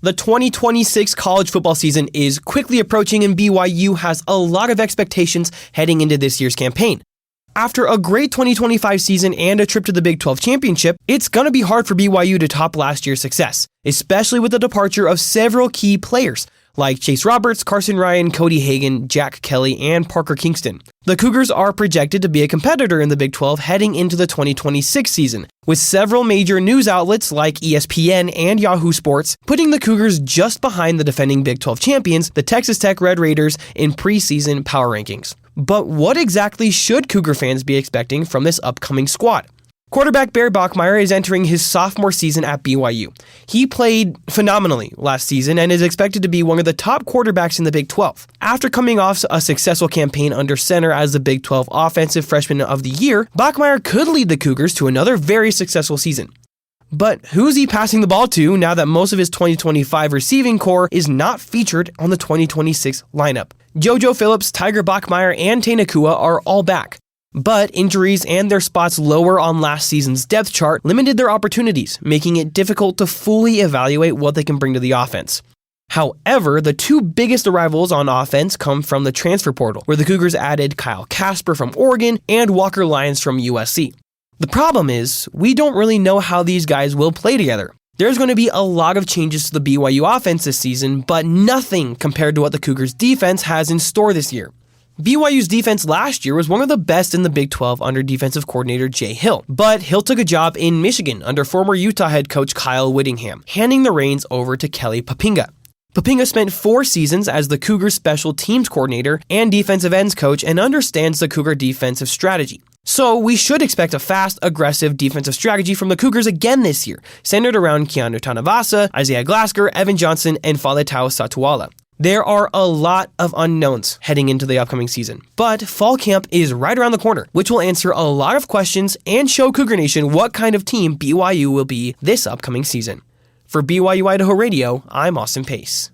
The 2026 college football season is quickly approaching, and BYU has a lot of expectations heading into this year's campaign. After a great 2025 season and a trip to the Big 12 championship, it's going to be hard for BYU to top last year's success, especially with the departure of several key players like Chase Roberts, Carson Ryan, Cody Hagan, Jack Kelly, and Parker Kingston. The Cougars are projected to be a competitor in the Big 12 heading into the 2026 season, with several major news outlets like ESPN and Yahoo Sports putting the Cougars just behind the defending Big 12 champions, the Texas Tech Red Raiders, in preseason power rankings. But what exactly should Cougar fans be expecting from this upcoming squad? Quarterback Bear Bachmeier is entering his sophomore season at BYU. He played phenomenally last season and is expected to be one of the top quarterbacks in the Big 12. After coming off a successful campaign under center as the Big 12 Offensive Freshman of the Year, Bachmeier could lead the Cougars to another very successful season. But who's he passing the ball to now that most of his 2025 receiving core is not featured on the 2026 lineup? JoJo Phillips, Tiger Bachmeier, and Tay Nakua are all back. But injuries and their spots lower on last season's depth chart limited their opportunities, making it difficult to fully evaluate what they can bring to the offense. However, the two biggest arrivals on offense come from the transfer portal, where the Cougars added Kyle Casper from Oregon and Walker Lyons from USC. The problem is, we don't really know how these guys will play together. There's going to be a lot of changes to the BYU offense this season, but nothing compared to what the Cougars' defense has in store this year. BYU's defense last year was one of the best in the Big 12 under defensive coordinator Jay Hill, but Hill took a job in Michigan under former Utah head coach Kyle Whittingham, handing the reins over to Kelly Poppinga. Poppinga spent 4 seasons as the Cougars special teams coordinator and defensive ends coach and understands the Cougar defensive strategy. So we should expect a fast, aggressive defensive strategy from the Cougars again this year, centered around Keanu Tanavasa, Isaiah Glasker, Evan Johnson, and Faletau Satuala. There are a lot of unknowns heading into the upcoming season, but fall camp is right around the corner, which will answer a lot of questions and show Cougar Nation what kind of team BYU will be this upcoming season. For BYU-Idaho Radio, I'm Austin Pace.